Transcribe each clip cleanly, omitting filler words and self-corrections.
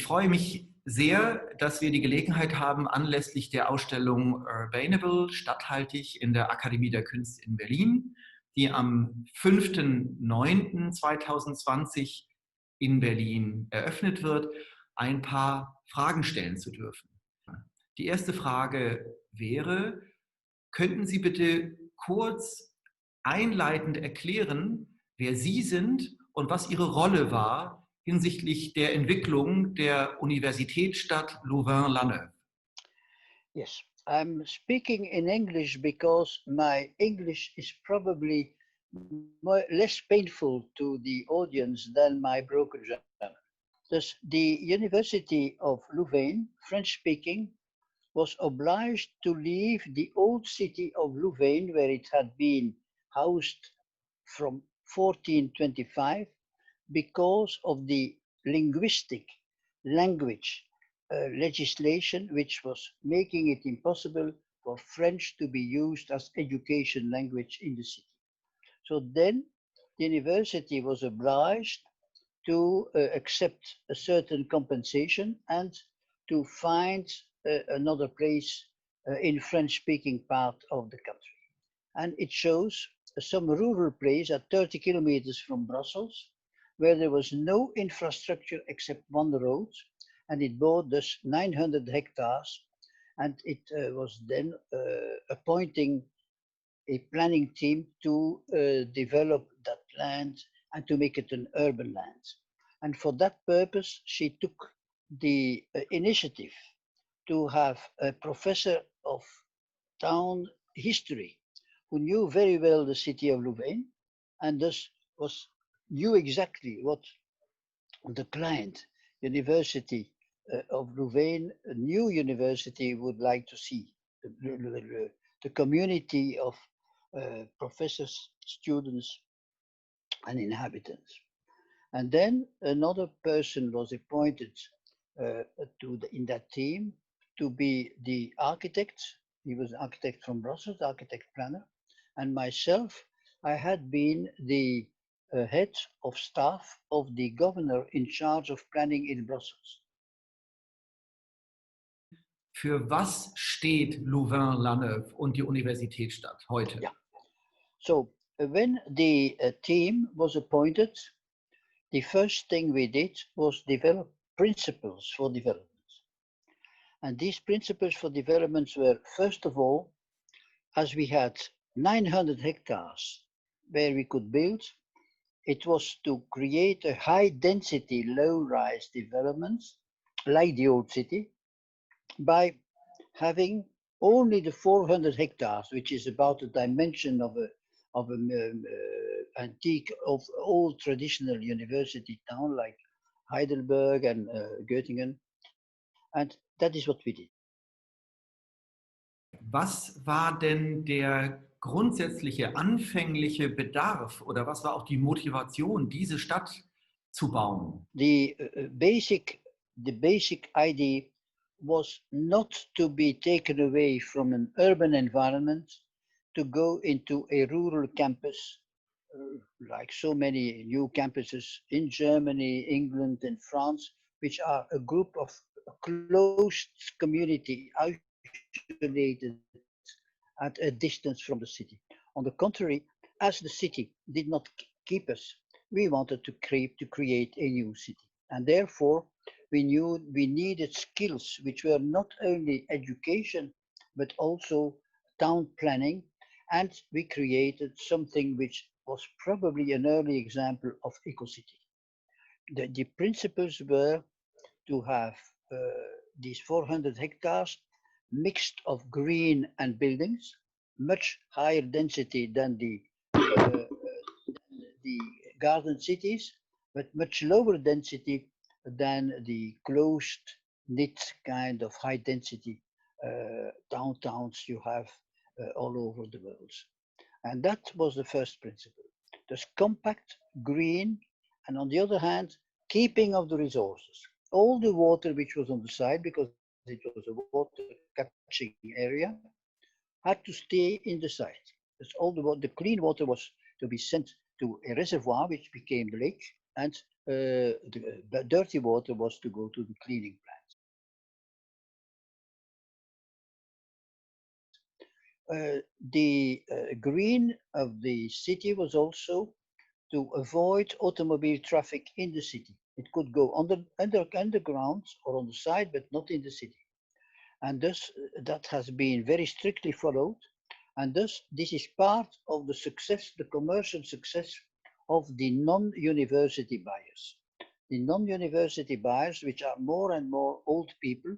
freue mich sehr, dass wir die Gelegenheit haben, anlässlich der Ausstellung Urbanable, stadthaltig in der Akademie der Künste in Berlin, die am 5.9.2020 in Berlin eröffnet wird, ein paar Fragen stellen zu dürfen. Die erste Frage wäre, könnten Sie bitte kurz einleitend erklären, wer Sie sind und was Ihre Rolle war hinsichtlich der Entwicklung der Universitätsstadt Louvain-la-Neuve? Yes, I'm speaking in English because my English is probably less painful to the audience than my broken German. Thus, the University of Louvain, French-speaking, was obliged to leave the old city of Louvain, where it had been housed from 1425, because of the linguistic language legislation, which was making it impossible for French to be used as education language in the city. So then the university was obliged to accept a certain compensation and to find another place in French-speaking part of the country. And it chose some rural place at 30 kilometers from Brussels, where there was no infrastructure except one road, and it bought thus 900 hectares, and it was then appointing a planning team to develop that land and to make it an urban land. And for that purpose, she took the initiative to have a professor of town history who knew very well the city of Louvain and thus knew exactly what the client, University of Louvain, a new university, would like to see. The community of professors, students, and inhabitants. And then another person was appointed in that team to be the architect. He was an architect from Brussels, architect planner. And myself, I had been the head of staff of the governor in charge of planning in Brussels. Für was steht Louvain-la-Neuve und die Universitätsstadt heute? Yeah. So when the team was appointed, the first thing we did was develop principles for development. And these principles for developments were, first of all, as we had 900 hectares where we could build, it was to create a high density, low rise development like the old city by having only the 400 hectares, which is about the dimension of an antique, of old traditional university town like Heidelberg and Göttingen. And that is what we did. Was war denn der grundsätzliche, anfängliche Bedarf oder was war auch die Motivation, diese Stadt zu bauen? The basic idea was not to be taken away from an urban environment to go into a rural campus, like so many new campuses in Germany, England, and France, which are a group of a closed community, isolated at a distance from the city. On the contrary, as the city did not keep us, we wanted to create a new city. And therefore, we knew we needed skills which were not only education, but also town planning. And we created something which was probably an early example of EcoCity. The principles were to have these 400 hectares mixed of green and buildings, much higher density than the garden cities, but much lower density than the closed knit kind of high density downtowns you have all over the world. And that was the first principle. Thus compact, green, and on the other hand, keeping of the resources. All the water which was on the side, because it was a water catching area, had to stay in the site. All the clean water was to be sent to a reservoir which became the lake, and the dirty water was to go to the cleaning plants. The green of the city was also to avoid automobile traffic in the city. It could go underground or on the side, but not in the city. And thus, that has been very strictly followed. And thus, this is part of the success, the commercial success of the non-university buyers. The non-university buyers, which are more and more old people,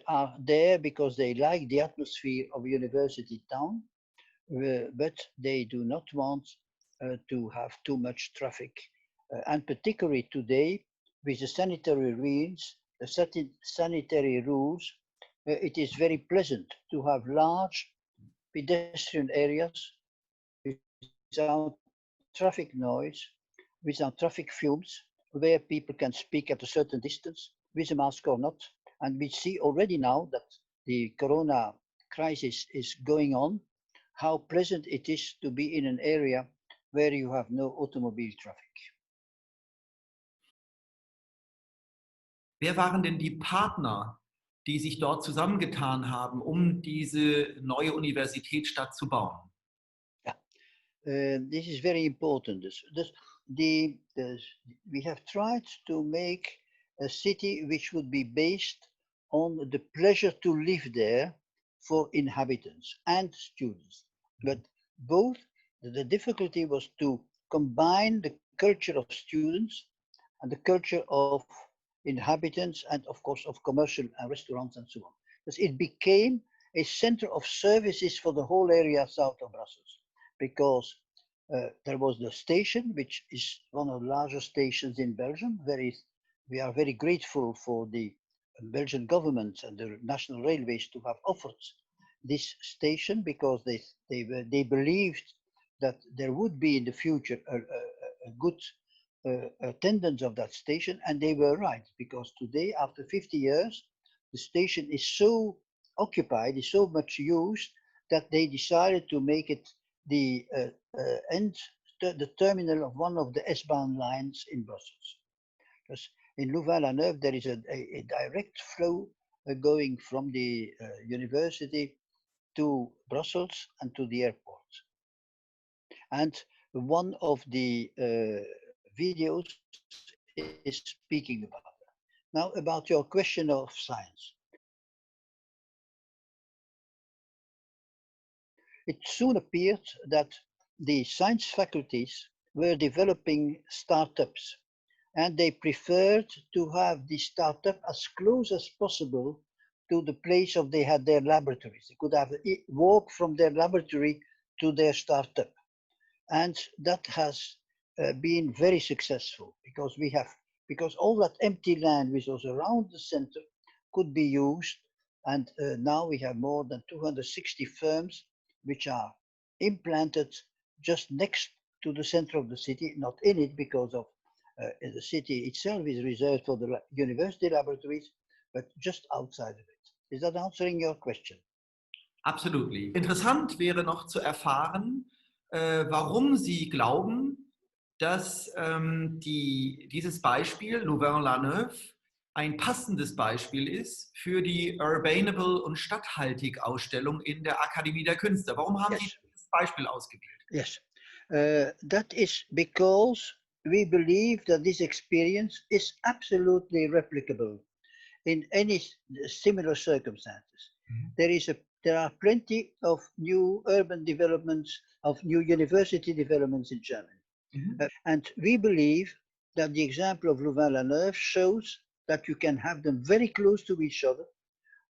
are there because they like the atmosphere of a university town, but they do not want to have too much traffic. And particularly today, with the sanitary rules, sanitary rules, it is very pleasant to have large pedestrian areas without traffic noise, without traffic fumes, where people can speak at a certain distance, with a mask or not. And we see already now that the corona crisis is going on, how pleasant it is to be in an area where you have no automobile traffic. Wer waren denn die Partner, die sich dort zusammengetan haben, um diese neue Universitätsstadt zu bauen? This is very important. We have tried to make a city which would be based on the pleasure to live there for inhabitants and students. But both, the difficulty was to combine the culture of students and the culture of inhabitants and of course of commercial and restaurants and so on. Because it became a center of services for the whole area south of Brussels. Because there was the station, which is one of the largest stations in Belgium. We are very grateful for the Belgian government and the national railways to have offered this station because they believed that there would be in the future a good attendance of that station, and they were right because today, after 50 years, the station is so occupied, is so much used that they decided to make it the terminal of one of the S-Bahn lines in Brussels. Because in Louvain-la-Neuve there is a direct flow going from the university to Brussels and to the airport. And one of the videos is speaking about that. Now about your question of science. It soon appeared that the science faculties were developing startups, and they preferred to have the startup as close as possible to the place of they had their laboratories. They could have walk from their laboratory to their startup, and that has been very successful because all that empty land which was around the center could be used, and now we have more than 260 firms which are implanted just next to the center of the city, not in it because of the city itself is reserved for the university laboratories, but just outside of it. Is that answering your question? Absolutely. Interessant wäre noch zu erfahren, warum Sie glauben, dass dieses Beispiel, Louvain-la-Neuve, ein passendes Beispiel ist für die Urbanable- und Stadthaltig-Ausstellung in der Akademie der Künste. Warum haben Sie dieses Beispiel ausgewählt? Yes, that is because we believe that this experience is absolutely replicable in any similar circumstances. Mm-hmm. There are plenty of new urban developments, of new university developments in Germany. Mm-hmm. And we believe that the example of Louvain-la-Neuve shows that you can have them very close to each other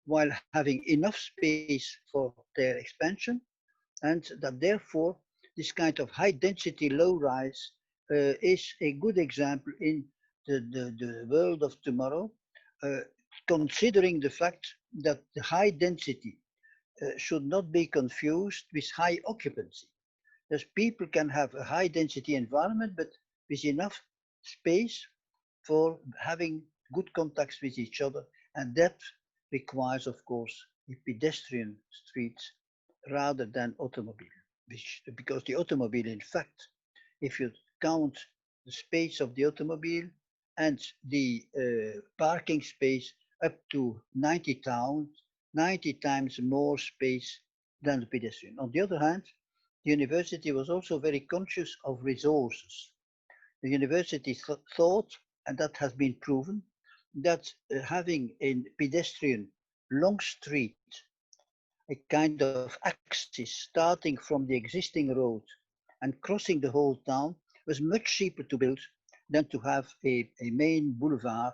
while having enough space for their expansion, and that therefore this kind of high density low rise is a good example in the world of tomorrow, considering the fact that the high density should not be confused with high occupancy. Because people can have a high density environment, but with enough space for having good contacts with each other. And that requires, of course, a pedestrian streets rather than automobile. Because the automobile, in fact, if you count the space of the automobile and the parking space up to 90 times more space than the pedestrian. On the other hand, the university was also very conscious of resources. The university thought, and that has been proven, that having a pedestrian long street, a kind of axis starting from the existing road and crossing the whole town, was much cheaper to build than to have a main boulevard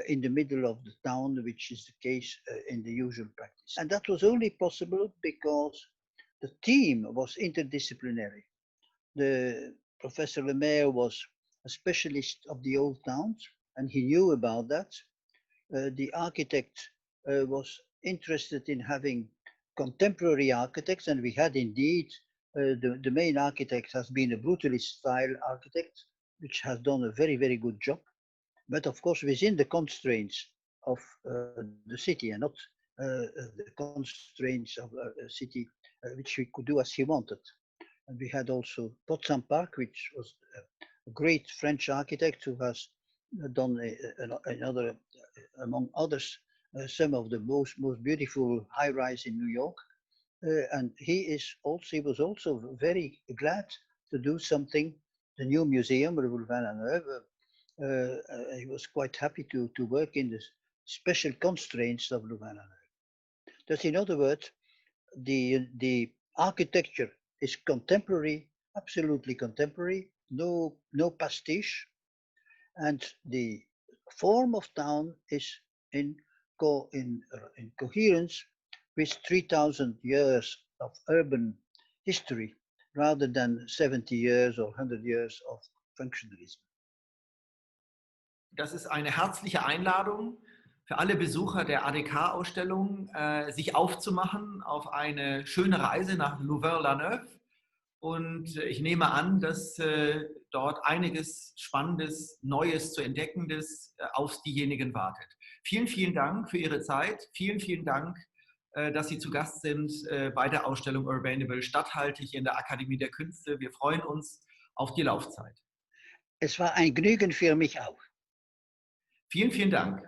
in the middle of the town, which is the case in the usual practice. And that was only possible because the team was interdisciplinary. The Professor Lemaire was a specialist of the old towns, and he knew about that. The architect was interested in having contemporary architects, and we had indeed the main architect has been a brutalist style architect, which has done a very, very good job. But of course, within the constraints of the city and not the constraints of a city which we could do as he wanted. And we had also Potsdam Park, which was a great French architect who has done another, among others, some of the most beautiful high-rise in New York. And he was also very glad to do something. The new museum, Rue Louvain-la-Neuve, he was quite happy to work in the special constraints of Louvain-la-Neuve. That's in other words, the architecture is contemporary, absolutely contemporary, no pastiche, and the form of town is in coherence with 3,000 years of urban history rather than 70 years or 100 years of functionalism. Das ist eine herzliche Einladung für alle Besucher der ADK-Ausstellung, sich aufzumachen auf eine schöne Reise nach Louvain-la-Neuve. Und ich nehme an, dass dort einiges Spannendes, Neues zu Entdeckendes auf diejenigen wartet. Vielen, vielen Dank für Ihre Zeit. Vielen, vielen Dank, dass Sie zu Gast sind bei der Ausstellung Urbanable Stadthaltig in der Akademie der Künste. Wir freuen uns auf die Laufzeit. Es war ein Genügen für mich auch. Vielen, vielen Dank.